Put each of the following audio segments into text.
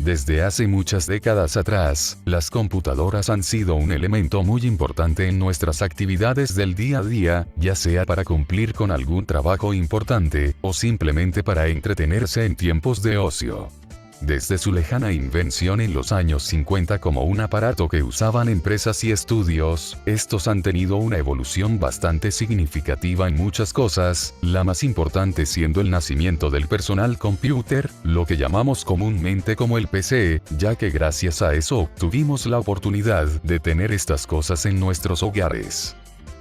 Desde hace muchas décadas atrás, las computadoras han sido un elemento muy importante en nuestras actividades del día a día, ya sea para cumplir con algún trabajo importante, o simplemente para entretenerse en tiempos de ocio. Desde su lejana invención en los años 50 como un aparato que usaban empresas y estudios, estos han tenido una evolución bastante significativa en muchas cosas, la más importante siendo el nacimiento del personal computer, lo que llamamos comúnmente como el PC, ya que gracias a eso obtuvimos la oportunidad de tener estas cosas en nuestros hogares.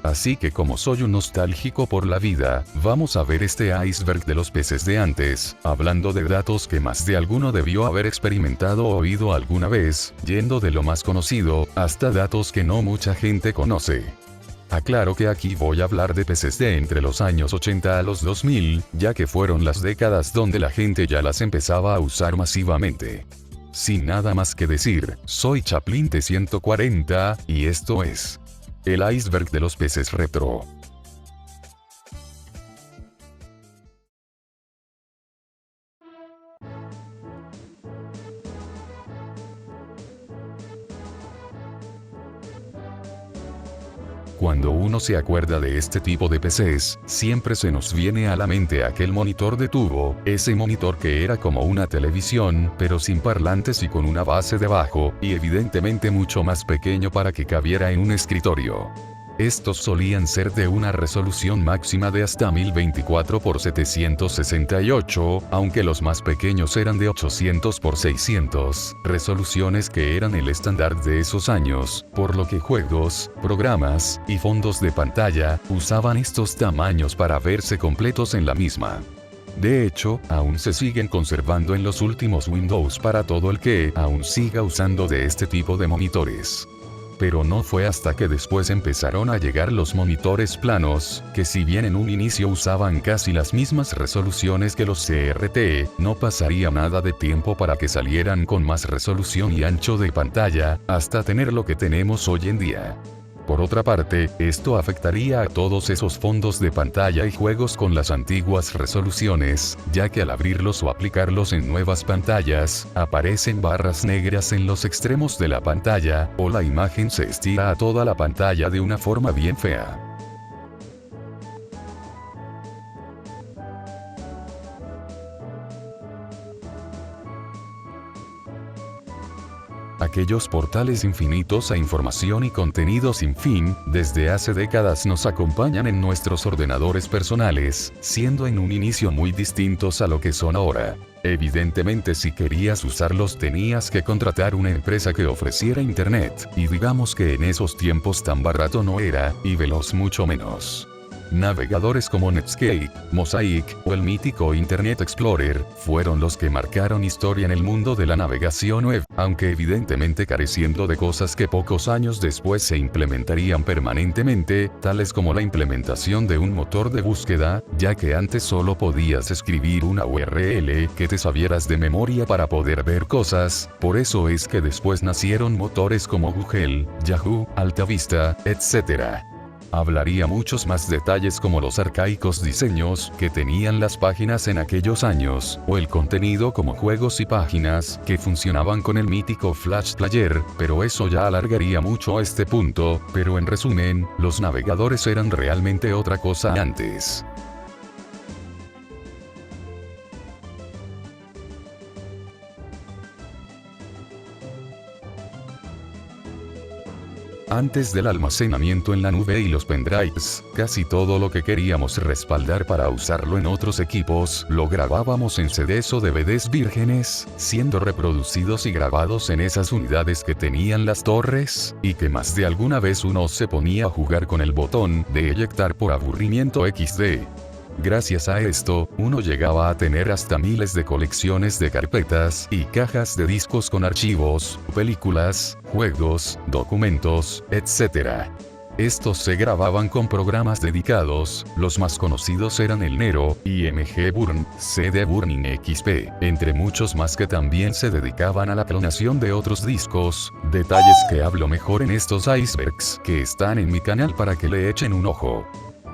Así que como soy un nostálgico por la vida, vamos a ver este iceberg de los PCs de antes, hablando de datos que más de alguno debió haber experimentado o oído alguna vez, yendo de lo más conocido, hasta datos que no mucha gente conoce. Aclaro que aquí voy a hablar de PCs de entre los años 80 a los 2000, ya que fueron las décadas donde la gente ya las empezaba a usar masivamente. Sin nada más que decir, soy Chaplin T140, y esto es el iceberg de los PCs retro. Cuando uno se acuerda de este tipo de PCs, siempre se nos viene a la mente aquel monitor de tubo, ese monitor que era como una televisión, pero sin parlantes y con una base debajo, y evidentemente mucho más pequeño para que cabiera en un escritorio. Estos solían ser de una resolución máxima de hasta 1024 por 768, aunque los más pequeños eran de 800 por 600, resoluciones que eran el estándar de esos años, por lo que juegos, programas y fondos de pantalla usaban estos tamaños para verse completos en la misma. De hecho, aún se siguen conservando en los últimos Windows para todo el que aún siga usando de este tipo de monitores. Pero no fue hasta que después empezaron a llegar los monitores planos, que si bien en un inicio usaban casi las mismas resoluciones que los CRT, no pasaría nada de tiempo para que salieran con más resolución y ancho de pantalla, hasta tener lo que tenemos hoy en día. Por otra parte, esto afectaría a todos esos fondos de pantalla y juegos con las antiguas resoluciones, ya que al abrirlos o aplicarlos en nuevas pantallas, aparecen barras negras en los extremos de la pantalla, o la imagen se estira a toda la pantalla de una forma bien fea. Aquellos portales infinitos a información y contenido sin fin, desde hace décadas nos acompañan en nuestros ordenadores personales, siendo en un inicio muy distintos a lo que son ahora. Evidentemente si querías usarlos tenías que contratar una empresa que ofreciera internet, y digamos que en esos tiempos tan barato no era, y veloz mucho menos. Navegadores como Netscape, Mosaic o el mítico Internet Explorer fueron los que marcaron historia en el mundo de la navegación web, aunque evidentemente careciendo de cosas que pocos años después se implementarían permanentemente, tales como la implementación de un motor de búsqueda, ya que antes solo podías escribir una URL que te sabieras de memoria para poder ver cosas, por eso es que después nacieron motores como Google, Yahoo, AltaVista, etc. Hablaría muchos más detalles como los arcaicos diseños que tenían las páginas en aquellos años, o el contenido como juegos y páginas que funcionaban con el mítico Flash Player, pero eso ya alargaría mucho a este punto, pero en resumen, los navegadores eran realmente otra cosa antes. Antes del almacenamiento en la nube y los pendrives, casi todo lo que queríamos respaldar para usarlo en otros equipos, lo grabábamos en CDs o DVDs vírgenes, siendo reproducidos y grabados en esas unidades que tenían las torres, y que más de alguna vez uno se ponía a jugar con el botón de eyectar por aburrimiento XD. Gracias a esto, uno llegaba a tener hasta miles de colecciones de carpetas y cajas de discos con archivos, películas, juegos, documentos, etc. Estos se grababan con programas dedicados, los más conocidos eran el Nero, IMG Burn, CD Burning XP, entre muchos más que también se dedicaban a la clonación de otros discos, detalles que hablo mejor en estos icebergs que están en mi canal para que le echen un ojo.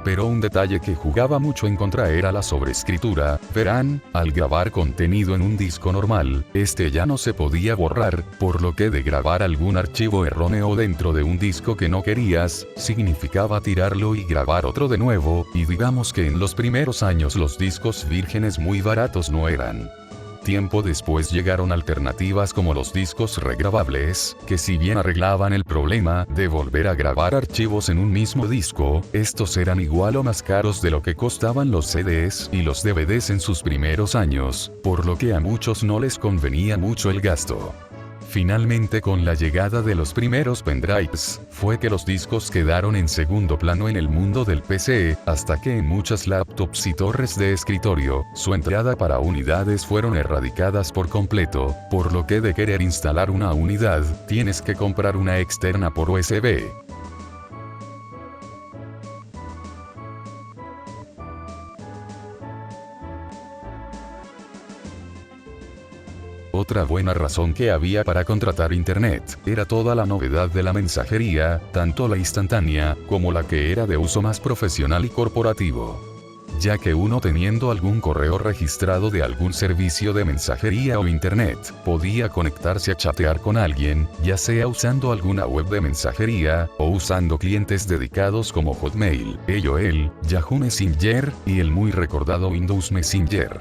Pero un detalle que jugaba mucho en contra era la sobreescritura. Verán, al grabar contenido en un disco normal, este ya no se podía borrar, por lo que de grabar algún archivo erróneo dentro de un disco que no querías, significaba tirarlo y grabar otro de nuevo, y digamos que en los primeros años los discos vírgenes muy baratos no eran. Tiempo después llegaron alternativas como los discos regrabables, que si bien arreglaban el problema de volver a grabar archivos en un mismo disco, estos eran igual o más caros de lo que costaban los CDs y los DVDs en sus primeros años, por lo que a muchos no les convenía mucho el gasto. Finalmente, con la llegada de los primeros pendrives, fue que los discos quedaron en segundo plano en el mundo del PC, hasta que en muchas laptops y torres de escritorio, su entrada para unidades fueron erradicadas por completo, por lo que de querer instalar una unidad, tienes que comprar una externa por USB. Otra buena razón que había para contratar Internet, era toda la novedad de la mensajería, tanto la instantánea, como la que era de uso más profesional y corporativo. Ya que uno teniendo algún correo registrado de algún servicio de mensajería o Internet, podía conectarse a chatear con alguien, ya sea usando alguna web de mensajería, o usando clientes dedicados como Hotmail, AOL, Yahoo Messenger, y el muy recordado Windows Messenger.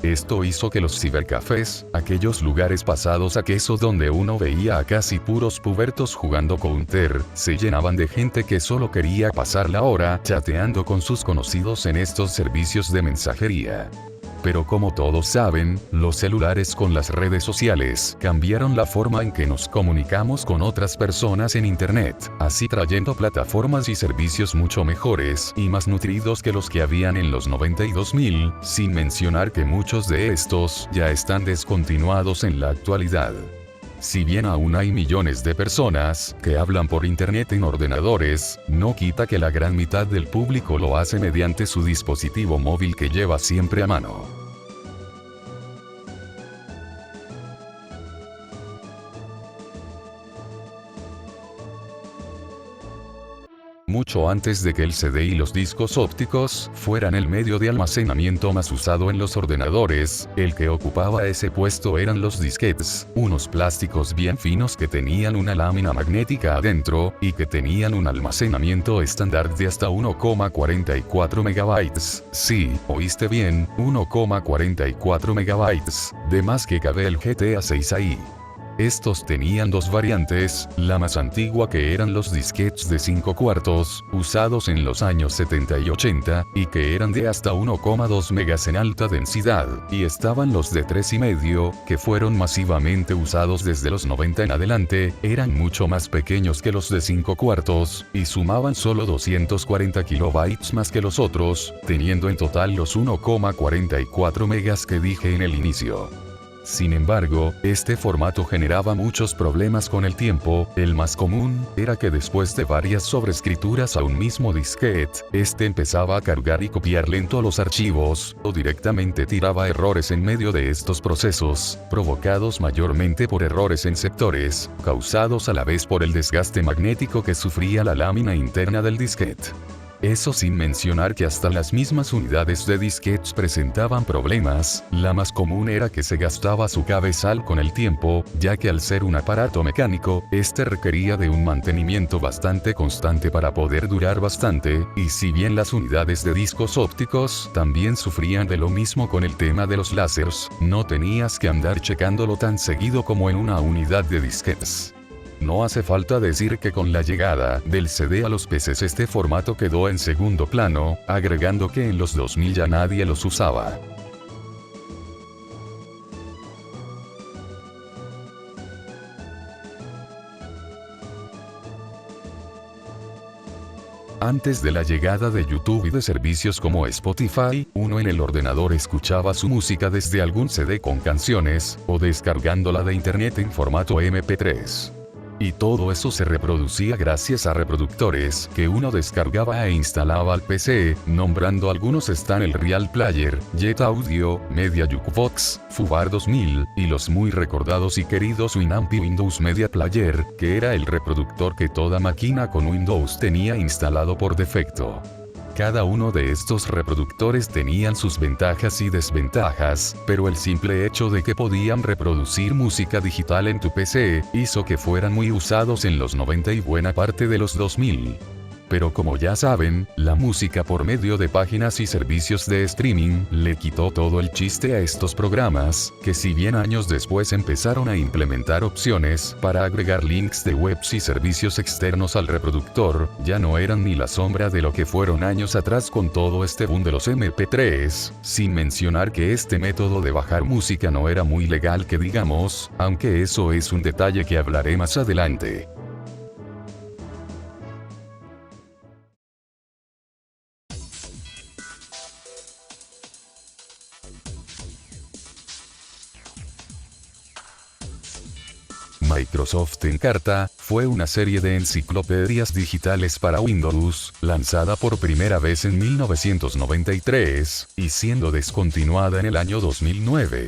Esto hizo que los cibercafés, aquellos lugares pasados a queso donde uno veía a casi puros pubertos jugando Counter, se llenaban de gente que solo quería pasar la hora chateando con sus conocidos en estos servicios de mensajería. Pero como todos saben, los celulares con las redes sociales cambiaron la forma en que nos comunicamos con otras personas en Internet, así trayendo plataformas y servicios mucho mejores y más nutridos que los que habían en los 92.000, sin mencionar que muchos de estos ya están descontinuados en la actualidad. Si bien aún hay millones de personas que hablan por Internet en ordenadores, no quita que la gran mitad del público lo hace mediante su dispositivo móvil que lleva siempre a mano. Mucho antes de que el CD y los discos ópticos fueran el medio de almacenamiento más usado en los ordenadores, el que ocupaba ese puesto eran los disquetes, unos plásticos bien finos que tenían una lámina magnética adentro, y que tenían un almacenamiento estándar de hasta 1,44 megabytes. Sí, oíste bien, 1,44 megabytes, de más que cabe el GTA 6 ahí. Estos tenían dos variantes, la más antigua que eran los disquetes de 5 cuartos, usados en los años 70 y 80, y que eran de hasta 1,2 megas en alta densidad, y estaban los de 3,5, que fueron masivamente usados desde los 90 en adelante, eran mucho más pequeños que los de 5 cuartos, y sumaban solo 240 kilobytes más que los otros, teniendo en total los 1,44 megas que dije en el inicio. Sin embargo, este formato generaba muchos problemas con el tiempo. El más común era que después de varias sobreescrituras a un mismo disquete, este empezaba a cargar y copiar lento los archivos, o directamente tiraba errores en medio de estos procesos, provocados mayormente por errores en sectores, causados a la vez por el desgaste magnético que sufría la lámina interna del disquete. Eso sin mencionar que hasta las mismas unidades de disquetes presentaban problemas. La más común era que se gastaba su cabezal con el tiempo, ya que al ser un aparato mecánico, este requería de un mantenimiento bastante constante para poder durar bastante, y si bien las unidades de discos ópticos también sufrían de lo mismo con el tema de los láseres, no tenías que andar checándolo tan seguido como en una unidad de disquetes. No hace falta decir que con la llegada del CD a los PCs este formato quedó en segundo plano, agregando que en los 2000 ya nadie los usaba. Antes de la llegada de YouTube y de servicios como Spotify, uno en el ordenador escuchaba su música desde algún CD con canciones, o descargándola de internet en formato MP3. Y todo eso se reproducía gracias a reproductores que uno descargaba e instalaba al PC, nombrando algunos están el Real Player, Jet Audio, Media Jukebox, Fubar 2000, y los muy recordados y queridos Winamp y Windows Media Player, que era el reproductor que toda máquina con Windows tenía instalado por defecto. Cada uno de estos reproductores tenían sus ventajas y desventajas, pero el simple hecho de que podían reproducir música digital en tu PC, hizo que fueran muy usados en los 90 y buena parte de los 2000. Pero como ya saben, la música por medio de páginas y servicios de streaming le quitó todo el chiste a estos programas, que si bien años después empezaron a implementar opciones para agregar links de webs y servicios externos al reproductor, ya no eran ni la sombra de lo que fueron años atrás con todo este boom de los MP3, sin mencionar que este método de bajar música no era muy legal que digamos, aunque eso es un detalle que hablaré más adelante. Microsoft Encarta fue una serie de enciclopedias digitales para Windows, lanzada por primera vez en 1993, y siendo descontinuada en el año 2009.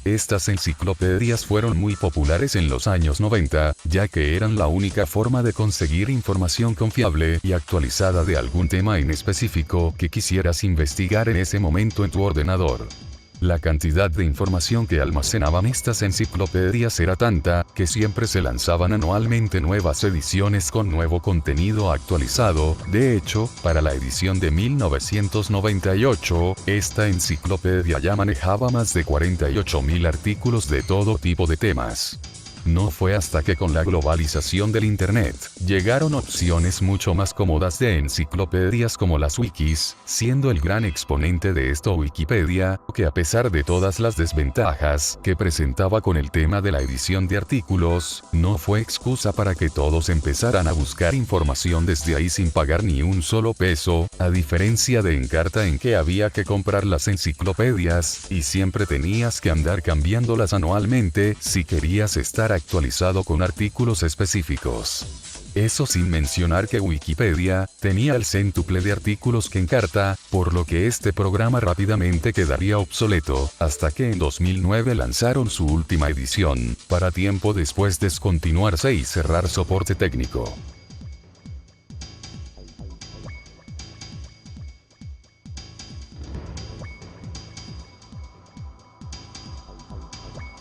Estas enciclopedias fueron muy populares en los años 90, ya que eran la única forma de conseguir información confiable y actualizada de algún tema en específico que quisieras investigar en ese momento en tu ordenador. La cantidad de información que almacenaban estas enciclopedias era tanta, que siempre se lanzaban anualmente nuevas ediciones con nuevo contenido actualizado. De hecho, para la edición de 1998, esta enciclopedia ya manejaba más de 48.000 artículos de todo tipo de temas. No fue hasta que con la globalización del Internet, llegaron opciones mucho más cómodas de enciclopedias como las wikis, siendo el gran exponente de esto Wikipedia, que a pesar de todas las desventajas que presentaba con el tema de la edición de artículos, no fue excusa para que todos empezaran a buscar información desde ahí sin pagar ni un solo peso, a diferencia de Encarta en que había que comprar las enciclopedias, y siempre tenías que andar cambiándolas anualmente si querías estar actualizado con artículos específicos. Eso sin mencionar que Wikipedia tenía el céntuple de artículos que Encarta, por lo que este programa rápidamente quedaría obsoleto, hasta que en 2009 lanzaron su última edición, para tiempo después descontinuarse y cerrar soporte técnico.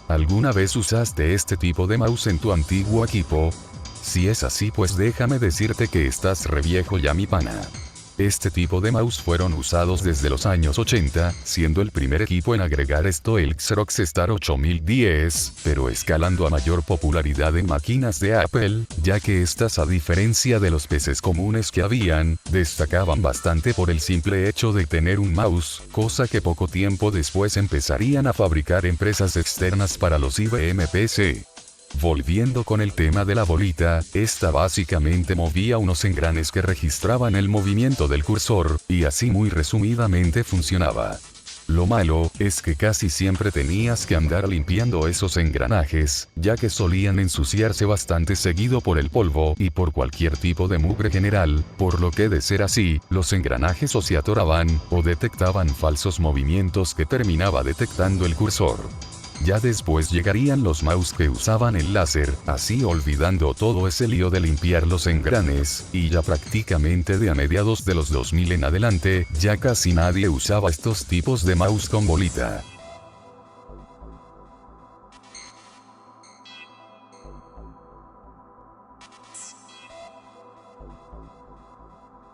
¿Alguna vez usaste este tipo de mouse en tu antiguo equipo? Si es así, pues déjame decirte que estás re viejo ya, mi pana. Este tipo de mouse fueron usados desde los años 80, siendo el primer equipo en agregar esto el Xerox Star 8010, pero escalando a mayor popularidad en máquinas de Apple, ya que estas, a diferencia de los PCs comunes que habían, destacaban bastante por el simple hecho de tener un mouse, cosa que poco tiempo después empezarían a fabricar empresas externas para los IBM PC. Volviendo con el tema de la bolita, esta básicamente movía unos engranes que registraban el movimiento del cursor, y así muy resumidamente funcionaba. Lo malo es que casi siempre tenías que andar limpiando esos engranajes, ya que solían ensuciarse bastante seguido por el polvo y por cualquier tipo de mugre general, por lo que de ser así, los engranajes o se atoraban, o detectaban falsos movimientos que terminaba detectando el cursor. Ya después llegarían los mouse que usaban el láser, así olvidando todo ese lío de limpiar los engranes, y ya prácticamente de a mediados de los 2000 en adelante, ya casi nadie usaba estos tipos de mouse con bolita.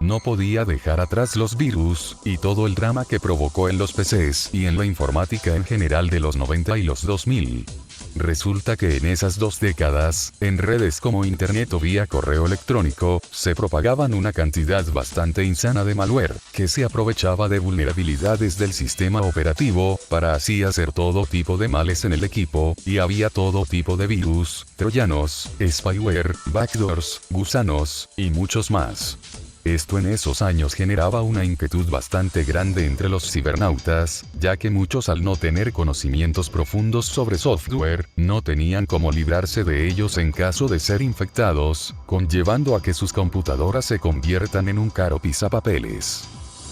No podía dejar atrás los virus, y todo el drama que provocó en los PCs y en la informática en general de los 90 y los 2000. Resulta que en esas 2 décadas, en redes como internet o vía correo electrónico, se propagaban una cantidad bastante insana de malware, que se aprovechaba de vulnerabilidades del sistema operativo, para así hacer todo tipo de males en el equipo, y había todo tipo de virus, troyanos, spyware, backdoors, gusanos, y muchos más. Esto en esos años generaba una inquietud bastante grande entre los cibernautas, ya que muchos, al no tener conocimientos profundos sobre software, no tenían cómo librarse de ellos en caso de ser infectados, conllevando a que sus computadoras se conviertan en un caro pisapapeles.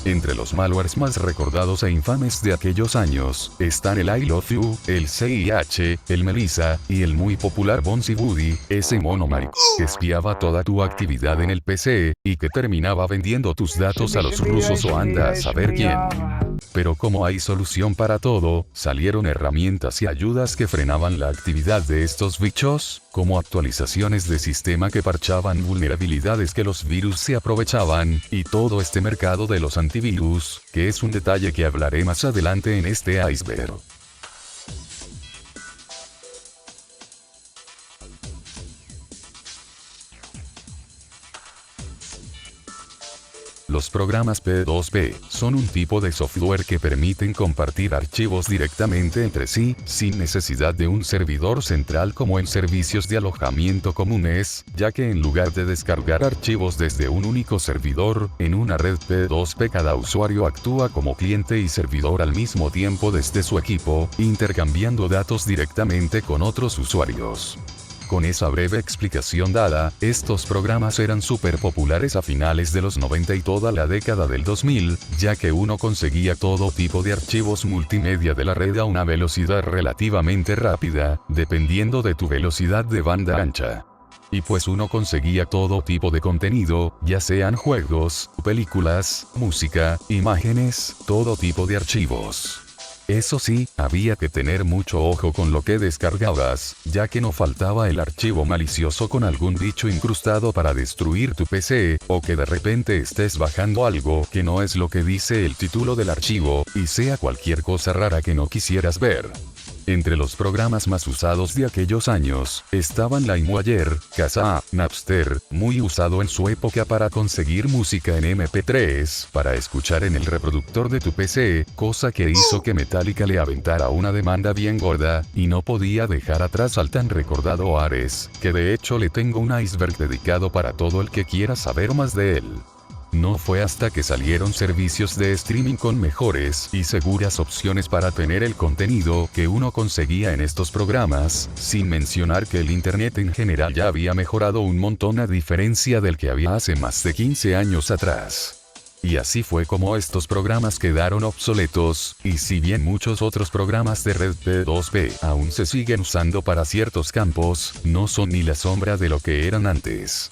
Entre los malwares más recordados e infames de aquellos años, están el I Love You, el CIH, el Melissa, y el muy popular Bouncy Woody, ese mono marico que espiaba toda tu actividad en el PC, y que terminaba vendiendo tus datos a los rusos o anda a saber quién. Pero como hay solución para todo, salieron herramientas y ayudas que frenaban la actividad de estos bichos, como actualizaciones de sistema que parchaban vulnerabilidades que los virus se aprovechaban, y todo este mercado de los antivirus, que es un detalle que hablaré más adelante en este iceberg. Los programas P2P son un tipo de software que permiten compartir archivos directamente entre sí, sin necesidad de un servidor central como en servicios de alojamiento comunes, ya que en lugar de descargar archivos desde un único servidor, en una red P2P cada usuario actúa como cliente y servidor al mismo tiempo desde su equipo, intercambiando datos directamente con otros usuarios. Con esa breve explicación dada, estos programas eran súper populares a finales de los 90 y toda la década del 2000, ya que uno conseguía todo tipo de archivos multimedia de la red a una velocidad relativamente rápida, dependiendo de tu velocidad de banda ancha. Y pues uno conseguía todo tipo de contenido, ya sean juegos, películas, música, imágenes, todo tipo de archivos. Eso sí, había que tener mucho ojo con lo que descargabas, ya que no faltaba el archivo malicioso con algún bicho incrustado para destruir tu PC, o que de repente estés bajando algo que no es lo que dice el título del archivo, y sea cualquier cosa rara que no quisieras ver. Entre los programas más usados de aquellos años, estaban LimeWire, Kazaa, Napster, muy usado en su época para conseguir música en MP3, para escuchar en el reproductor de tu PC, cosa que hizo que Metallica le aventara una demanda bien gorda, y no podía dejar atrás al tan recordado Ares, que de hecho le tengo un iceberg dedicado para todo el que quiera saber más de él. No fue hasta que salieron servicios de streaming con mejores y seguras opciones para tener el contenido que uno conseguía en estos programas, sin mencionar que el internet en general ya había mejorado un montón a diferencia del que había hace más de 15 años atrás. Y así fue como estos programas quedaron obsoletos, y si bien muchos otros programas de red P2P aún se siguen usando para ciertos campos, no son ni la sombra de lo que eran antes.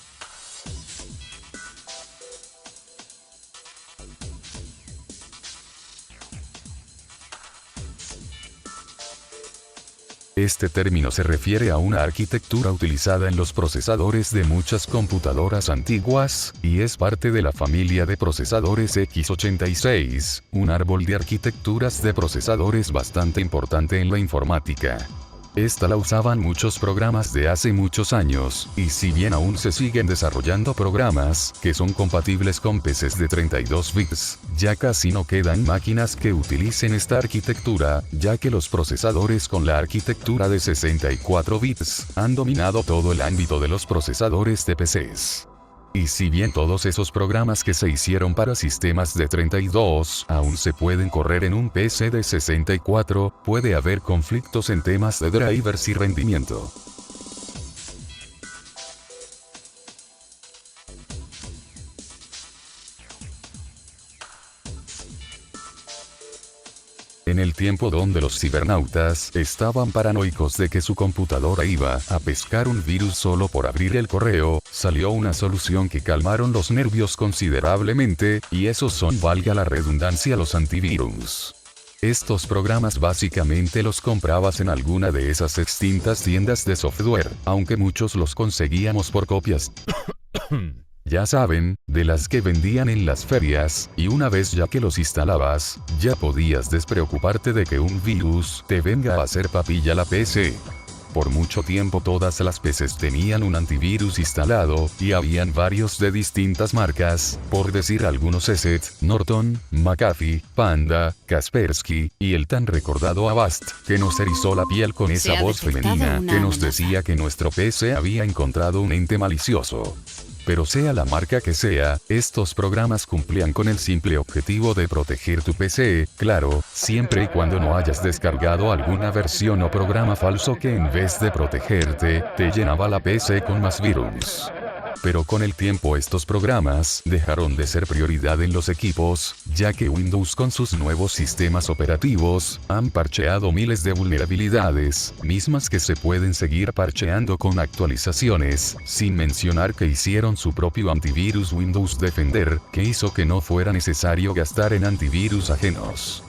Este término se refiere a una arquitectura utilizada en los procesadores de muchas computadoras antiguas, y es parte de la familia de procesadores x86, un árbol de arquitecturas de procesadores bastante importante en la informática. Esta la usaban muchos programas de hace muchos años, y si bien aún se siguen desarrollando programas que son compatibles con PCs de 32 bits, ya casi no quedan máquinas que utilicen esta arquitectura, ya que los procesadores con la arquitectura de 64 bits han dominado todo el ámbito de los procesadores de PCs. Y si bien todos esos programas que se hicieron para sistemas de 32 aún se pueden correr en un PC de 64, puede haber conflictos en temas de drivers y rendimiento. En el tiempo donde los cibernautas estaban paranoicos de que su computadora iba a pescar un virus solo por abrir el correo, salió una solución que calmaron los nervios considerablemente, y esos son, valga la redundancia, los antivirus. Estos programas básicamente los comprabas en alguna de esas extintas tiendas de software, aunque muchos los conseguíamos por copias. Ya saben, de las que vendían en las ferias, y una vez ya que los instalabas, ya podías despreocuparte de que un virus te venga a hacer papilla la PC. Por mucho tiempo todas las PCs tenían un antivirus instalado, y habían varios de distintas marcas, por decir algunos ESET, Norton, McAfee, Panda, Kaspersky, y el tan recordado Avast, que nos erizó la piel con esa voz femenina que nos decía que nuestro PC había encontrado un ente malicioso. Pero sea la marca que sea, estos programas cumplían con el simple objetivo de proteger tu PC, claro, siempre y cuando no hayas descargado alguna versión o programa falso que en vez de protegerte, te llenaba la PC con más virus. Pero con el tiempo estos programas dejaron de ser prioridad en los equipos, ya que Windows con sus nuevos sistemas operativos han parcheado miles de vulnerabilidades, mismas que se pueden seguir parcheando con actualizaciones, sin mencionar que hicieron su propio antivirus Windows Defender, que hizo que no fuera necesario gastar en antivirus ajenos.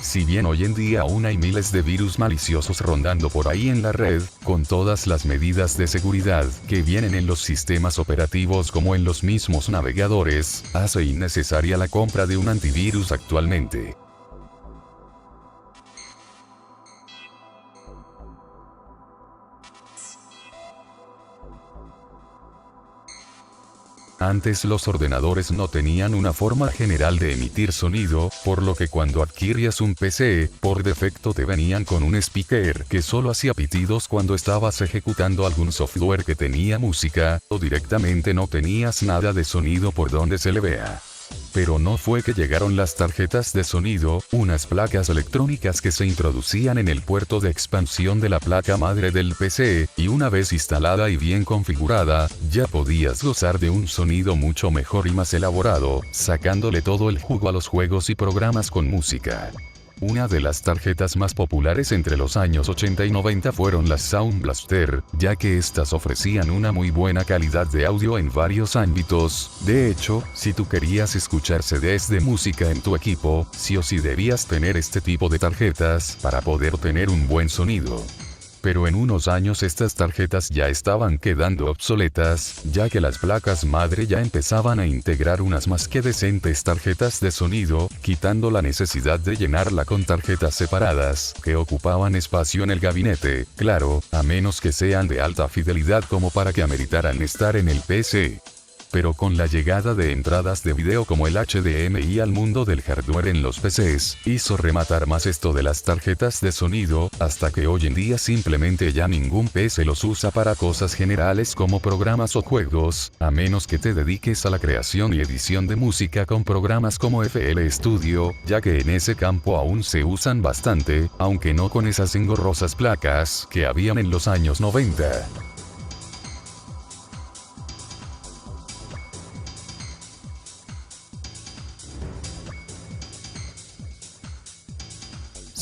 Si bien hoy en día aún hay miles de virus maliciosos rondando por ahí en la red, con todas las medidas de seguridad que vienen en los sistemas operativos como en los mismos navegadores, hace innecesaria la compra de un antivirus actualmente. Antes los ordenadores no tenían una forma general de emitir sonido, por lo que cuando adquirías un PC, por defecto te venían con un speaker que solo hacía pitidos cuando estabas ejecutando algún software que tenía música, o directamente no tenías nada de sonido por donde se le vea. Pero no fue que llegaron las tarjetas de sonido, unas placas electrónicas que se introducían en el puerto de expansión de la placa madre del PC, y una vez instalada y bien configurada, ya podías gozar de un sonido mucho mejor y más elaborado, sacándole todo el jugo a los juegos y programas con música. Una de las tarjetas más populares entre los años 80 y 90 fueron las Sound Blaster, ya que estas ofrecían una muy buena calidad de audio en varios ámbitos. De hecho, si tú querías escuchar CDs de música en tu equipo, sí o sí debías tener este tipo de tarjetas para poder tener un buen sonido. Pero en unos años estas tarjetas ya estaban quedando obsoletas, ya que las placas madre ya empezaban a integrar unas más que decentes tarjetas de sonido, quitando la necesidad de llenarla con tarjetas separadas, que ocupaban espacio en el gabinete, claro, a menos que sean de alta fidelidad como para que ameritaran estar en el PC. Pero con la llegada de entradas de video como el HDMI al mundo del hardware en los PCs, hizo rematar más esto de las tarjetas de sonido, hasta que hoy en día simplemente ya ningún PC los usa para cosas generales como programas o juegos, a menos que te dediques a la creación y edición de música con programas como FL Studio, ya que en ese campo aún se usan bastante, aunque no con esas engorrosas placas que habían en los años 90.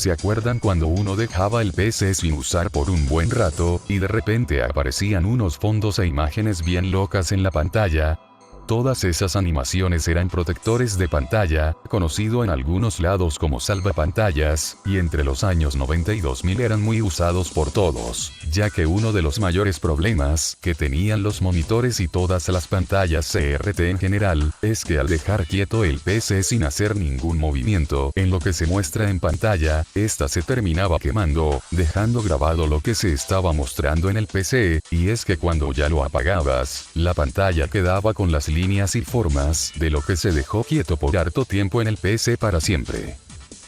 ¿Se acuerdan cuando uno dejaba el PC sin usar por un buen rato, y de repente aparecían unos fondos e imágenes bien locas en la pantalla? Todas esas animaciones eran protectores de pantalla, conocido en algunos lados como salvapantallas, y entre los años 90 y 2000 eran muy usados por todos, ya que uno de los mayores problemas que tenían los monitores y todas las pantallas CRT en general, es que al dejar quieto el PC sin hacer ningún movimiento en lo que se muestra en pantalla, esta se terminaba quemando, dejando grabado lo que se estaba mostrando en el PC, y es que cuando ya lo apagabas, la pantalla quedaba con las líneas y formas de lo que se dejó quieto por harto tiempo en el PC para siempre.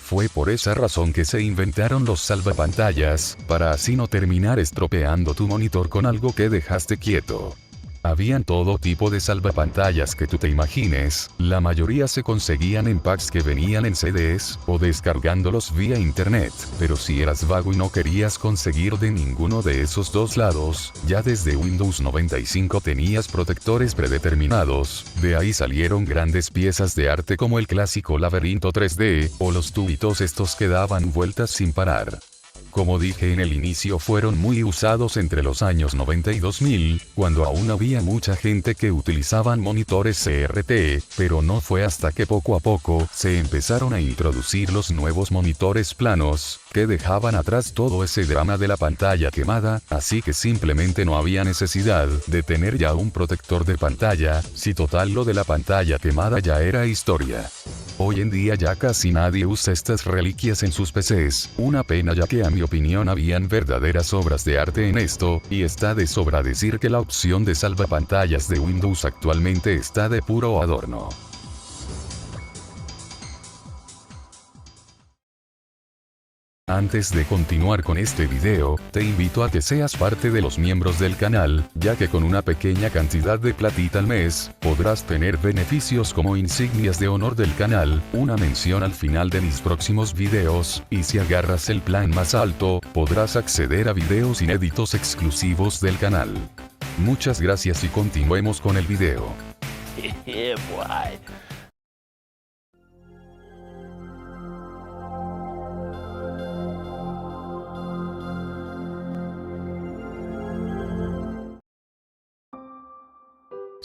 Fue por esa razón que se inventaron los salvapantallas, para así no terminar estropeando tu monitor con algo que dejaste quieto. Habían todo tipo de salvapantallas que tú te imagines, la mayoría se conseguían en packs que venían en CDs, o descargándolos vía internet, pero si eras vago y no querías conseguir de ninguno de esos dos lados, ya desde Windows 95 tenías protectores predeterminados, de ahí salieron grandes piezas de arte como el clásico laberinto 3D, o los tubitos estos que daban vueltas sin parar. Como dije en el inicio, fueron muy usados entre los años 90 y 2000, cuando aún había mucha gente que utilizaban monitores CRT, pero no fue hasta que poco a poco se empezaron a introducir los nuevos monitores planos, que dejaban atrás todo ese drama de la pantalla quemada, así que simplemente no había necesidad de tener ya un protector de pantalla, si total lo de la pantalla quemada ya era historia. Hoy en día ya casi nadie usa estas reliquias en sus PCs, una pena ya que a mi opinión habían verdaderas obras de arte en esto, y está de sobra decir que la opción de salvapantallas de Windows actualmente está de puro adorno. Antes de continuar con este video, te invito a que seas parte de los miembros del canal, ya que con una pequeña cantidad de platita al mes, podrás tener beneficios como insignias de honor del canal, una mención al final de mis próximos videos, y si agarras el plan más alto, podrás acceder a videos inéditos exclusivos del canal. Muchas gracias y continuemos con el video. Yeah, boy.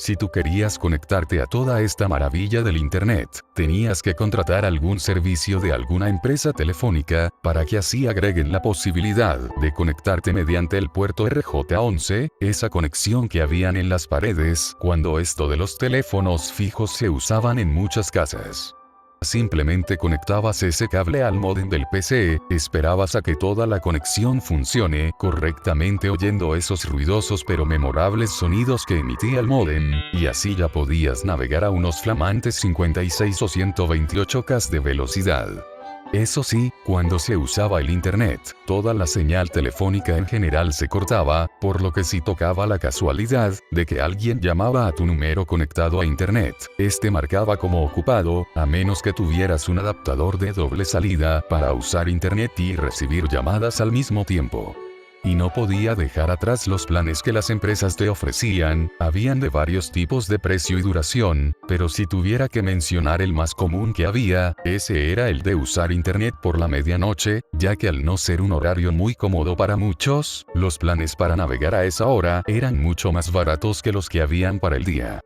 Si tú querías conectarte a toda esta maravilla del Internet, tenías que contratar algún servicio de alguna empresa telefónica, para que así agreguen la posibilidad de conectarte mediante el puerto RJ11, esa conexión que habían en las paredes, cuando esto de los teléfonos fijos se usaban en muchas casas. Simplemente conectabas ese cable al módem del PC, esperabas a que toda la conexión funcione correctamente oyendo esos ruidosos pero memorables sonidos que emitía el módem, y así ya podías navegar a unos flamantes 56 o 128K de velocidad. Eso sí, cuando se usaba el Internet, toda la señal telefónica en general se cortaba, por lo que si tocaba la casualidad de que alguien llamaba a tu número conectado a Internet, este marcaba como ocupado, a menos que tuvieras un adaptador de doble salida para usar Internet y recibir llamadas al mismo tiempo. Y no podía dejar atrás los planes que las empresas te ofrecían, habían de varios tipos de precio y duración, pero si tuviera que mencionar el más común que había, ese era el de usar Internet por la medianoche, ya que al no ser un horario muy cómodo para muchos, los planes para navegar a esa hora eran mucho más baratos que los que habían para el día.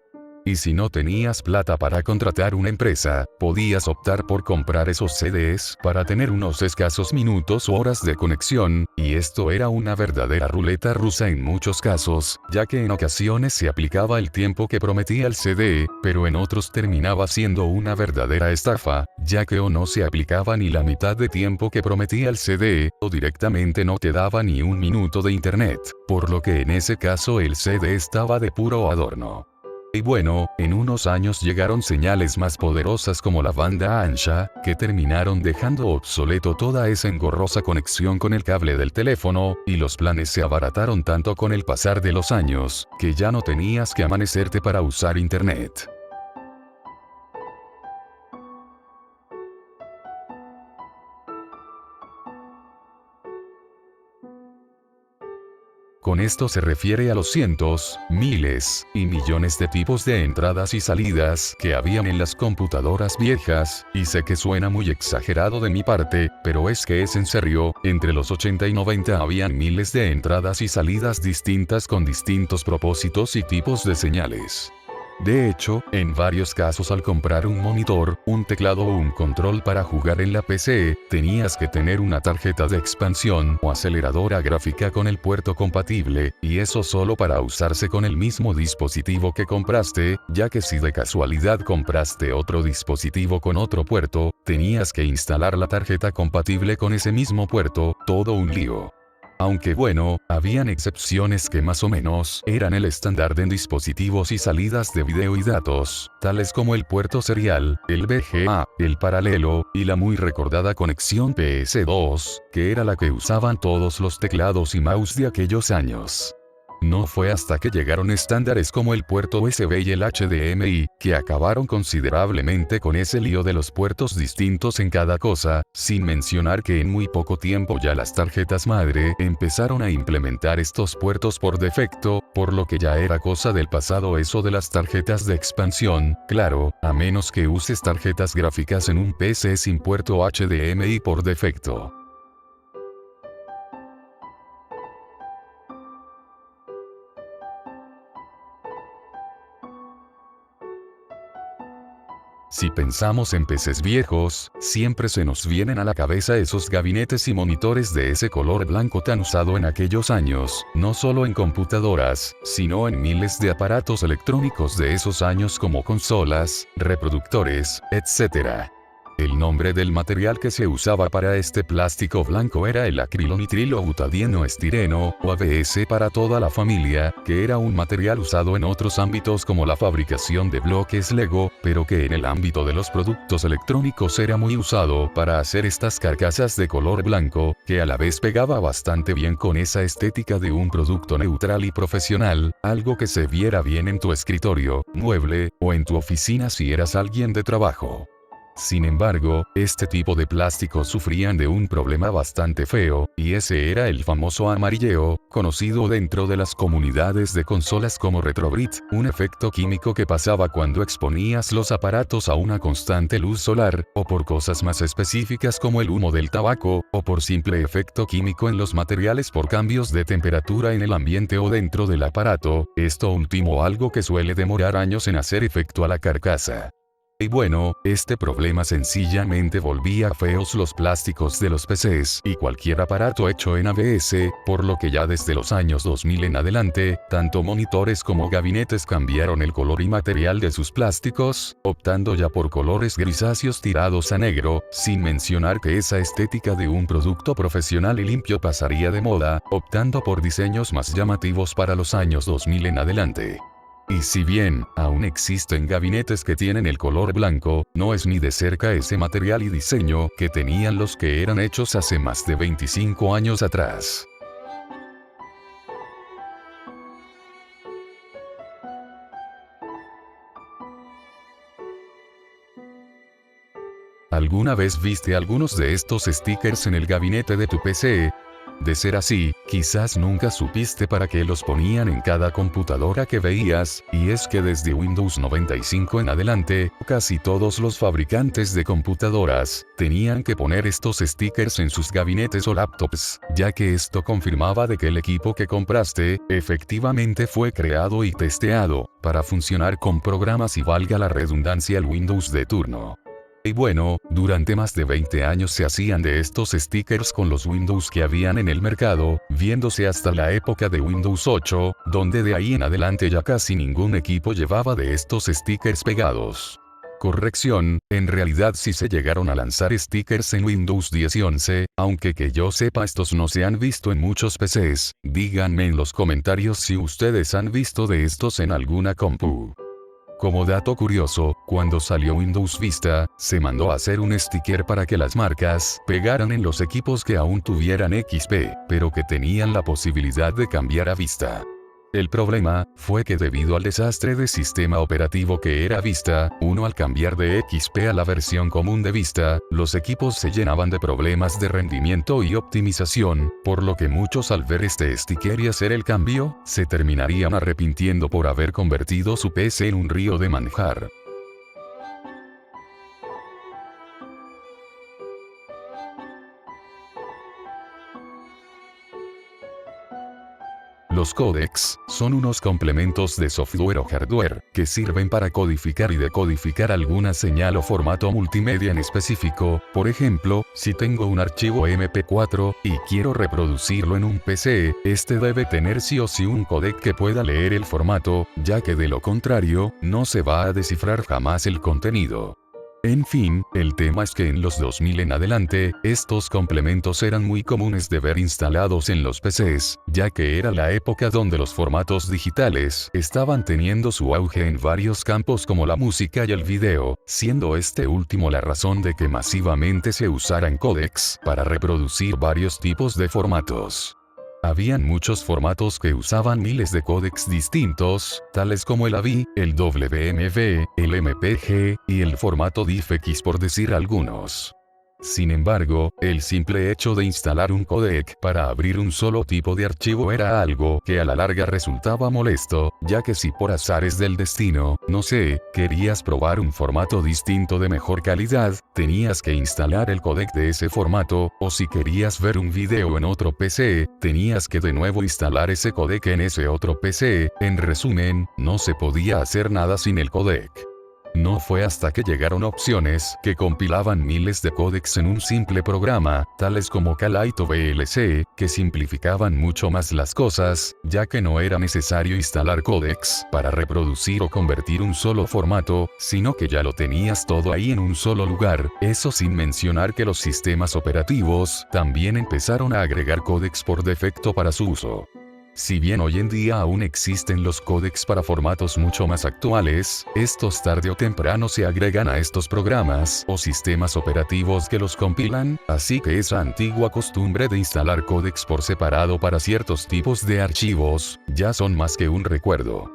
Y si no tenías plata para contratar una empresa, podías optar por comprar esos CDs para tener unos escasos minutos o horas de conexión, y esto era una verdadera ruleta rusa en muchos casos, ya que en ocasiones se aplicaba el tiempo que prometía el CD, pero en otros terminaba siendo una verdadera estafa, ya que o no se aplicaba ni la mitad de tiempo que prometía el CD, o directamente no te daba ni un minuto de internet, por lo que en ese caso el CD estaba de puro adorno. Y bueno, en unos años llegaron señales más poderosas como la banda ancha, que terminaron dejando obsoleto toda esa engorrosa conexión con el cable del teléfono, y los planes se abarataron tanto con el pasar de los años, que ya no tenías que amanecerte para usar Internet. Con esto se refiere a los cientos, miles, y millones de tipos de entradas y salidas que habían en las computadoras viejas, y sé que suena muy exagerado de mi parte, pero es que es en serio, entre los 80 y 90 habían miles de entradas y salidas distintas con distintos propósitos y tipos de señales. De hecho, en varios casos al comprar un monitor, un teclado o un control para jugar en la PC, tenías que tener una tarjeta de expansión o aceleradora gráfica con el puerto compatible, y eso solo para usarse con el mismo dispositivo que compraste, ya que si de casualidad compraste otro dispositivo con otro puerto, tenías que instalar la tarjeta compatible con ese mismo puerto, todo un lío. Aunque bueno, habían excepciones que más o menos eran el estándar en dispositivos y salidas de video y datos, tales como el puerto serial, el VGA, el paralelo, y la muy recordada conexión PS2, que era la que usaban todos los teclados y mouse de aquellos años. No fue hasta que llegaron estándares como el puerto USB y el HDMI, que acabaron considerablemente con ese lío de los puertos distintos en cada cosa, sin mencionar que en muy poco tiempo ya las tarjetas madre empezaron a implementar estos puertos por defecto, por lo que ya era cosa del pasado eso de las tarjetas de expansión, claro, a menos que uses tarjetas gráficas en un PC sin puerto HDMI por defecto. Si pensamos en PCs viejos, siempre se nos vienen a la cabeza esos gabinetes y monitores de ese color blanco tan usado en aquellos años, no solo en computadoras, sino en miles de aparatos electrónicos de esos años como consolas, reproductores, etc. El nombre del material que se usaba para este plástico blanco era el acrilonitrilo butadieno estireno, o ABS para toda la familia, que era un material usado en otros ámbitos como la fabricación de bloques Lego, pero que en el ámbito de los productos electrónicos era muy usado para hacer estas carcasas de color blanco, que a la vez pegaba bastante bien con esa estética de un producto neutral y profesional, algo que se viera bien en tu escritorio, mueble, o en tu oficina si eras alguien de trabajo. Sin embargo, este tipo de plásticos sufrían de un problema bastante feo, y ese era el famoso amarilleo, conocido dentro de las comunidades de consolas como retrobrit, un efecto químico que pasaba cuando exponías los aparatos a una constante luz solar, o por cosas más específicas como el humo del tabaco, o por simple efecto químico en los materiales por cambios de temperatura en el ambiente o dentro del aparato, esto último algo que suele demorar años en hacer efecto a la carcasa. Y bueno, este problema sencillamente volvía feos los plásticos de los PCs y cualquier aparato hecho en ABS, por lo que ya desde los años 2000 en adelante, tanto monitores como gabinetes cambiaron el color y material de sus plásticos, optando ya por colores grisáceos tirados a negro, sin mencionar que esa estética de un producto profesional y limpio pasaría de moda, optando por diseños más llamativos para los años 2000 en adelante. Y si bien, aún existen gabinetes que tienen el color blanco, no es ni de cerca ese material y diseño que tenían los que eran hechos hace más de 25 años atrás. ¿Alguna vez viste algunos de estos stickers en el gabinete de tu PC? De ser así, quizás nunca supiste para qué los ponían en cada computadora que veías, y es que desde Windows 95 en adelante, casi todos los fabricantes de computadoras tenían que poner estos stickers en sus gabinetes o laptops, ya que esto confirmaba de que el equipo que compraste, efectivamente fue creado y testeado, para funcionar con programas y valga la redundancia el Windows de turno. Y bueno, durante más de 20 años se hacían de estos stickers con los Windows que habían en el mercado, viéndose hasta la época de Windows 8, donde de ahí en adelante ya casi ningún equipo llevaba de estos stickers pegados. Corrección, en realidad sí se llegaron a lanzar stickers en Windows 10 y 11, aunque que yo sepa estos no se han visto en muchos PCs, díganme en los comentarios si ustedes han visto de estos en alguna compu. Como dato curioso, cuando salió Windows Vista, se mandó a hacer un sticker para que las marcas pegaran en los equipos que aún tuvieran XP, pero que tenían la posibilidad de cambiar a Vista. El problema fue que debido al desastre de sistema operativo que era Vista, al cambiar de XP a la versión común de Vista, los equipos se llenaban de problemas de rendimiento y optimización, por lo que muchos al ver este sticker y hacer el cambio, se terminarían arrepintiendo por haber convertido su PC en un río de manjar. Los códecs son unos complementos de software o hardware que sirven para codificar y decodificar alguna señal o formato multimedia en específico. Por ejemplo, si tengo un archivo MP4 y quiero reproducirlo en un PC, este debe tener sí o sí un códec que pueda leer el formato, ya que de lo contrario, no se va a descifrar jamás el contenido. En fin, el tema es que en los 2000 en adelante, estos complementos eran muy comunes de ver instalados en los PCs, ya que era la época donde los formatos digitales estaban teniendo su auge en varios campos como la música y el video, siendo este último la razón de que masivamente se usaran códecs para reproducir varios tipos de formatos. Habían muchos formatos que usaban miles de códecs distintos, tales como el AVI, el WMV, el MPG, y el formato DivX por decir algunos. Sin embargo, el simple hecho de instalar un códec para abrir un solo tipo de archivo era algo que a la larga resultaba molesto, ya que si por azares del destino, no sé, querías probar un formato distinto de mejor calidad, tenías que instalar el códec de ese formato, o si querías ver un video en otro PC, tenías que de nuevo instalar ese códec en ese otro PC, en resumen, no se podía hacer nada sin el códec. No fue hasta que llegaron opciones que compilaban miles de códecs en un simple programa, tales como Calite o VLC, que simplificaban mucho más las cosas, ya que no era necesario instalar códecs para reproducir o convertir un solo formato, sino que ya lo tenías todo ahí en un solo lugar, eso sin mencionar que los sistemas operativos también empezaron a agregar códecs por defecto para su uso. Si bien hoy en día aún existen los códecs para formatos mucho más actuales, estos tarde o temprano se agregan a estos programas o sistemas operativos que los compilan, así que esa antigua costumbre de instalar códecs por separado para ciertos tipos de archivos, ya son más que un recuerdo.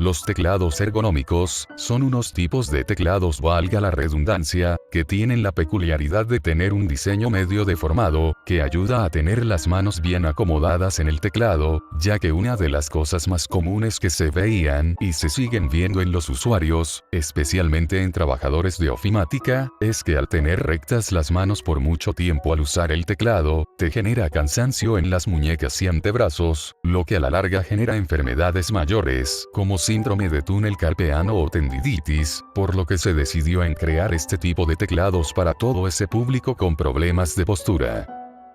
Los teclados ergonómicos son unos tipos de teclados, valga la redundancia, que tienen la peculiaridad de tener un diseño medio deformado, que ayuda a tener las manos bien acomodadas en el teclado, ya que una de las cosas más comunes que se veían y se siguen viendo en los usuarios, especialmente en trabajadores de ofimática, es que al tener rectas las manos por mucho tiempo al usar el teclado, te genera cansancio en las muñecas y antebrazos, lo que a la larga genera enfermedades mayores, como síndrome de túnel carpiano o tendinitis, por lo que se decidió en crear este tipo de teclados para todo ese público con problemas de postura.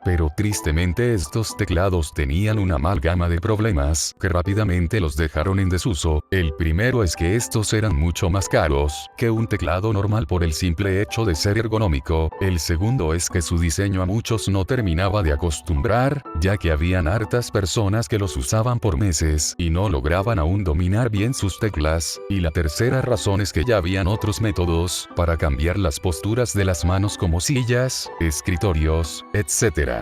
Pero tristemente estos teclados tenían una amalgama de problemas que rápidamente los dejaron en desuso. El primero es que estos eran mucho más caros que un teclado normal por el simple hecho de ser ergonómico. El segundo es que su diseño a muchos no terminaba de acostumbrar, ya que habían hartas personas que los usaban por meses y no lograban aún dominar bien sus teclas. Y la tercera razón es que ya habían otros métodos para cambiar las posturas de las manos, como sillas, escritorios, etc.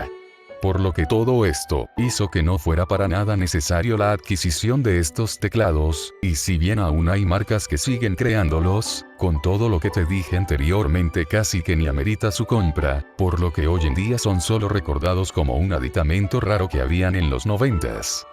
Por lo que todo esto hizo que no fuera para nada necesario la adquisición de estos teclados, y si bien aún hay marcas que siguen creándolos, con todo lo que te dije anteriormente casi que ni amerita su compra, por lo que hoy en día son solo recordados como un aditamento raro que habían en los 90s.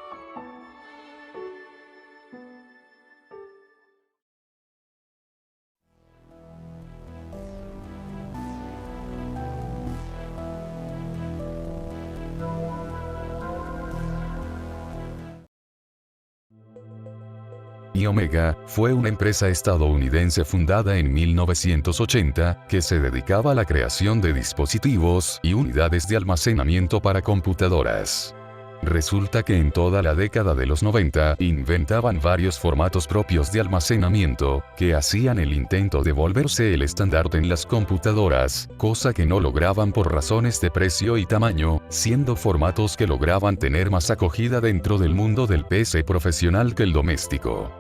Omega fue una empresa estadounidense fundada en 1980 que se dedicaba a la creación de dispositivos y unidades de almacenamiento para computadoras. Resulta que en toda la década de los 90 inventaban varios formatos propios de almacenamiento que hacían el intento de volverse el estándar en las computadoras, cosa que no lograban por razones de precio y tamaño, siendo formatos que lograban tener más acogida dentro del mundo del PC profesional que el doméstico.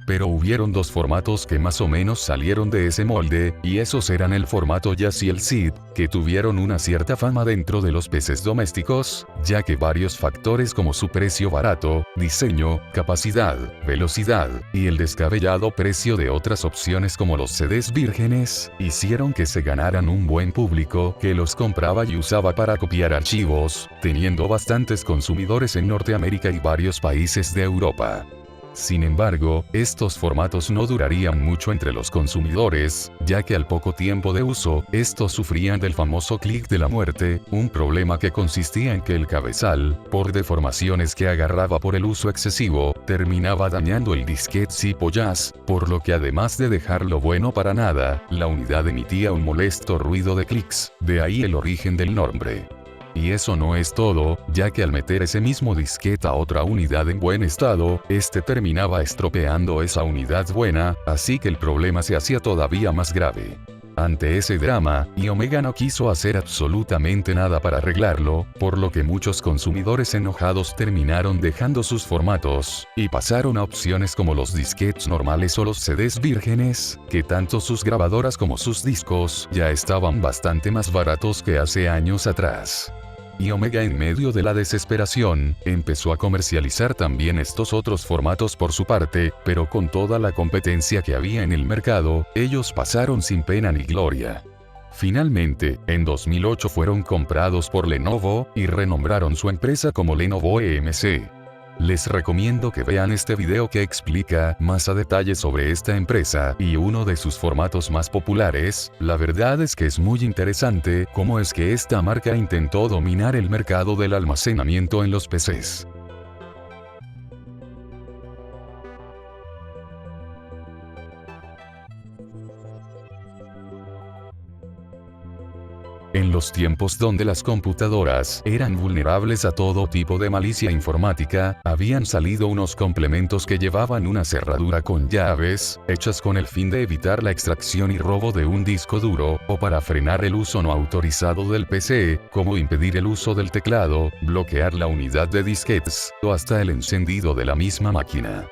Pero hubieron dos formatos que más o menos salieron de ese molde, y esos eran el formato JAS y el SID, que tuvieron una cierta fama dentro de los PCs domésticos, ya que varios factores como su precio barato, diseño, capacidad, velocidad, y el descabellado precio de otras opciones como los CDs vírgenes, hicieron que se ganaran un buen público que los compraba y usaba para copiar archivos, teniendo bastantes consumidores en Norteamérica y varios países de Europa. Sin embargo, estos formatos no durarían mucho entre los consumidores, ya que al poco tiempo de uso, estos sufrían del famoso clic de la muerte, un problema que consistía en que el cabezal, por deformaciones que agarraba por el uso excesivo, terminaba dañando el disquete tipo JAS, por lo que además de dejarlo bueno para nada, la unidad emitía un molesto ruido de clics, de ahí el origen del nombre. Y eso no es todo, ya que al meter ese mismo disquete a otra unidad en buen estado, este terminaba estropeando esa unidad buena, así que el problema se hacía todavía más grave. Ante ese drama, Omega no quiso hacer absolutamente nada para arreglarlo, por lo que muchos consumidores enojados terminaron dejando sus formatos, y pasaron a opciones como los disquetes normales o los CDs vírgenes, que tanto sus grabadoras como sus discos ya estaban bastante más baratos que hace años atrás. Omega, en medio de la desesperación, empezó a comercializar también estos otros formatos por su parte, pero con toda la competencia que había en el mercado, ellos pasaron sin pena ni gloria. Finalmente, en 2008 fueron comprados por Lenovo, y renombraron su empresa como Lenovo EMC. Les recomiendo que vean este video que explica más a detalle sobre esta empresa y uno de sus formatos más populares. La verdad es que es muy interesante cómo es que esta marca intentó dominar el mercado del almacenamiento en los PCs. En los tiempos donde las computadoras eran vulnerables a todo tipo de malicia informática, habían salido unos complementos que llevaban una cerradura con llaves, hechas con el fin de evitar la extracción y robo de un disco duro, o para frenar el uso no autorizado del PC, como impedir el uso del teclado, bloquear la unidad de disquetes, o hasta el encendido de la misma máquina.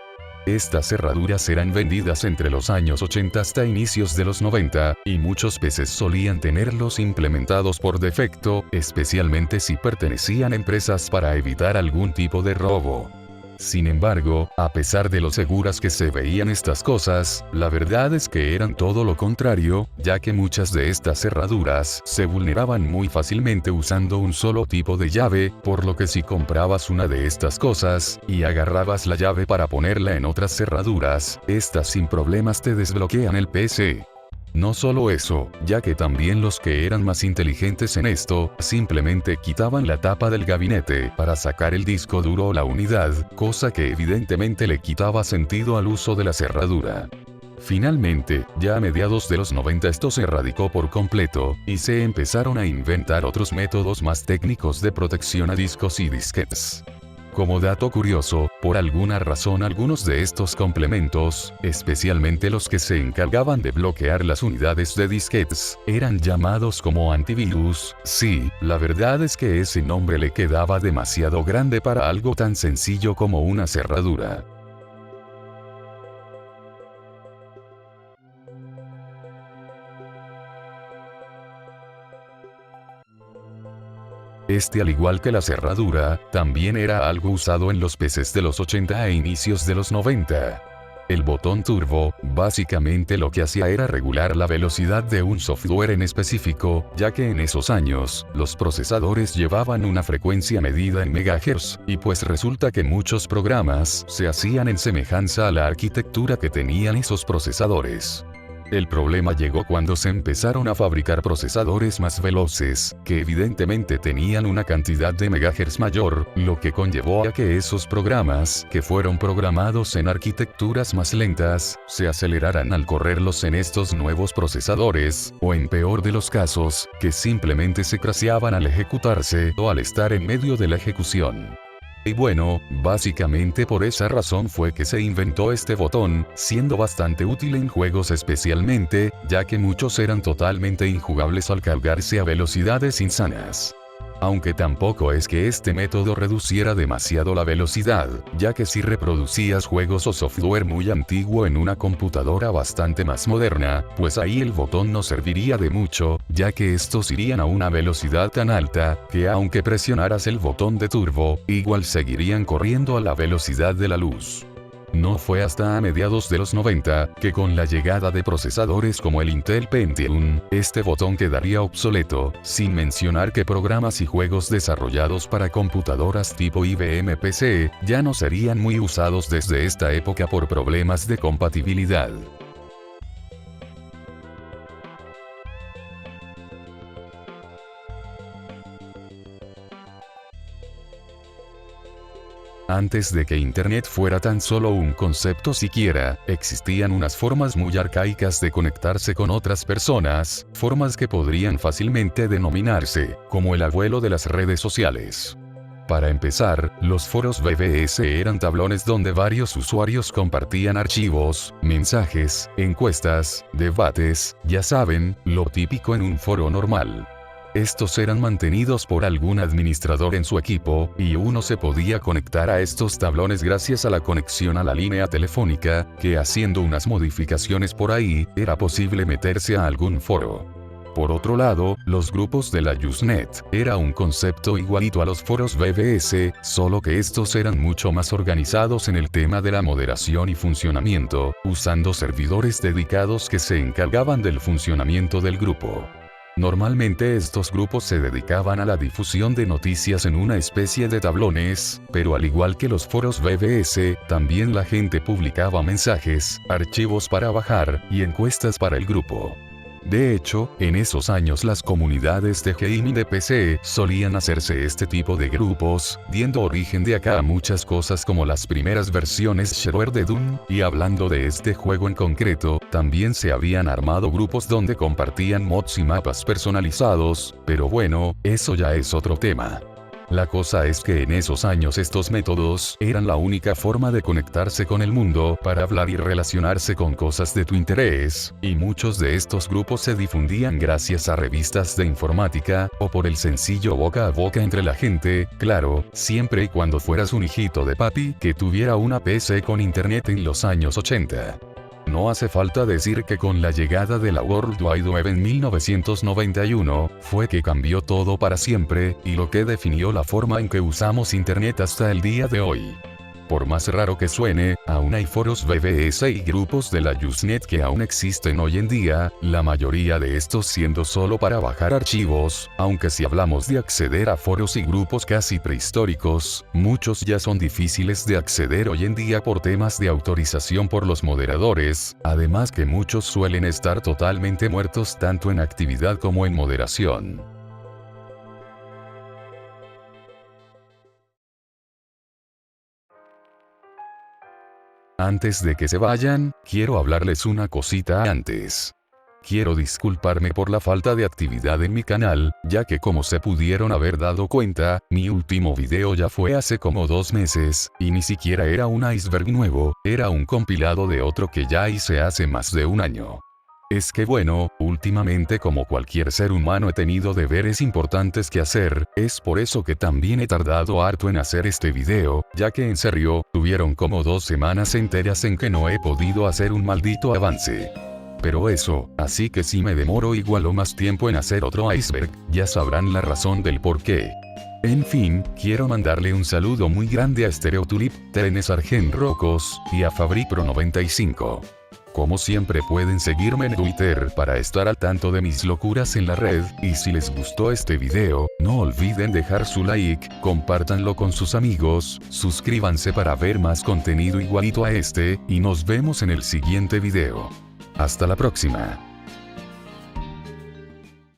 Estas cerraduras eran vendidas entre los años 80 hasta inicios de los 90, y muchos PCs solían tenerlos implementados por defecto, especialmente si pertenecían a empresas para evitar algún tipo de robo. Sin embargo, a pesar de lo seguras que se veían estas cosas, la verdad es que eran todo lo contrario, ya que muchas de estas cerraduras se vulneraban muy fácilmente usando un solo tipo de llave, por lo que si comprabas una de estas cosas, y agarrabas la llave para ponerla en otras cerraduras, estas sin problemas te desbloquean el PC. No solo eso, ya que también los que eran más inteligentes en esto, simplemente quitaban la tapa del gabinete para sacar el disco duro o la unidad, cosa que evidentemente le quitaba sentido al uso de la cerradura. Finalmente, ya a mediados de los 90 esto se erradicó por completo, y se empezaron a inventar otros métodos más técnicos de protección a discos y disquetes. Como dato curioso, por alguna razón algunos de estos complementos, especialmente los que se encargaban de bloquear las unidades de disquetes, eran llamados como antivirus. Sí, la verdad es que ese nombre le quedaba demasiado grande para algo tan sencillo como una cerradura. Este, al igual que la cerradura, también era algo usado en los PCs de los 80 e inicios de los 90. El botón turbo, básicamente lo que hacía era regular la velocidad de un software en específico, ya que en esos años, los procesadores llevaban una frecuencia medida en megahertz, y pues resulta que muchos programas se hacían en semejanza a la arquitectura que tenían esos procesadores. El problema llegó cuando se empezaron a fabricar procesadores más veloces, que evidentemente tenían una cantidad de megahertz mayor, lo que conllevó a que esos programas, que fueron programados en arquitecturas más lentas, se aceleraran al correrlos en estos nuevos procesadores, o en peor de los casos, que simplemente se crasheaban al ejecutarse o al estar en medio de la ejecución. Y bueno, básicamente por esa razón fue que se inventó este botón, siendo bastante útil en juegos especialmente, ya que muchos eran totalmente injugables al cargarse a velocidades insanas. Aunque tampoco es que este método reduciera demasiado la velocidad, ya que si reproducías juegos o software muy antiguo en una computadora bastante más moderna, pues ahí el botón no serviría de mucho, ya que estos irían a una velocidad tan alta, que aunque presionaras el botón de turbo, igual seguirían corriendo a la velocidad de la luz. No fue hasta a mediados de los 90, que con la llegada de procesadores como el Intel Pentium, este botón quedaría obsoleto, sin mencionar que programas y juegos desarrollados para computadoras tipo IBM PC, ya no serían muy usados desde esta época por problemas de compatibilidad. Antes de que Internet fuera tan solo un concepto siquiera, existían unas formas muy arcaicas de conectarse con otras personas, formas que podrían fácilmente denominarse como el abuelo de las redes sociales. Para empezar, los foros BBS eran tablones donde varios usuarios compartían archivos, mensajes, encuestas, debates, ya saben, lo típico en un foro normal. Estos eran mantenidos por algún administrador en su equipo, y uno se podía conectar a estos tablones gracias a la conexión a la línea telefónica, que haciendo unas modificaciones por ahí, era posible meterse a algún foro. Por otro lado, los grupos de la Usenet, era un concepto igualito a los foros BBS, solo que estos eran mucho más organizados en el tema de la moderación y funcionamiento, usando servidores dedicados que se encargaban del funcionamiento del grupo. Normalmente estos grupos se dedicaban a la difusión de noticias en una especie de tablones, pero al igual que los foros BBS, también la gente publicaba mensajes, archivos para bajar, y encuestas para el grupo. De hecho, en esos años las comunidades de gaming de PC solían hacerse este tipo de grupos, dando origen de acá a muchas cosas como las primeras versiones shareware de Doom, y hablando de este juego en concreto, también se habían armado grupos donde compartían mods y mapas personalizados, pero bueno, eso ya es otro tema. La cosa es que en esos años estos métodos eran la única forma de conectarse con el mundo para hablar y relacionarse con cosas de tu interés, y muchos de estos grupos se difundían gracias a revistas de informática, o por el sencillo boca a boca entre la gente, claro, siempre y cuando fueras un hijito de papi que tuviera una PC con internet en los años 80. No hace falta decir que con la llegada de la World Wide Web en 1991, fue que cambió todo para siempre, y lo que definió la forma en que usamos Internet hasta el día de hoy. Por más raro que suene, aún hay foros BBS y grupos de la Usenet que aún existen hoy en día, la mayoría de estos siendo solo para bajar archivos, aunque si hablamos de acceder a foros y grupos casi prehistóricos, muchos ya son difíciles de acceder hoy en día por temas de autorización por los moderadores, además que muchos suelen estar totalmente muertos tanto en actividad como en moderación. Antes de que se vayan, quiero hablarles una cosita antes. Quiero disculparme por la falta de actividad en mi canal, ya que como se pudieron haber dado cuenta, mi último video ya fue hace como 2 meses, y ni siquiera era un iceberg nuevo, era un compilado de otro que ya hice hace más de un año. Es que bueno, últimamente como cualquier ser humano he tenido deberes importantes que hacer, es por eso que también he tardado harto en hacer este video, ya que en serio, tuvieron como 2 semanas enteras en que no he podido hacer un maldito avance. Pero eso, así que si me demoro igual o más tiempo en hacer otro iceberg, ya sabrán la razón del por qué. En fin, quiero mandarle un saludo muy grande a Stereotulip, Trenes Argent Rocos, y a Fabripro95. Como siempre pueden seguirme en Twitter para estar al tanto de mis locuras en la red, y si les gustó este video, no olviden dejar su like, compártanlo con sus amigos, suscríbanse para ver más contenido igualito a este, y nos vemos en el siguiente video. Hasta la próxima.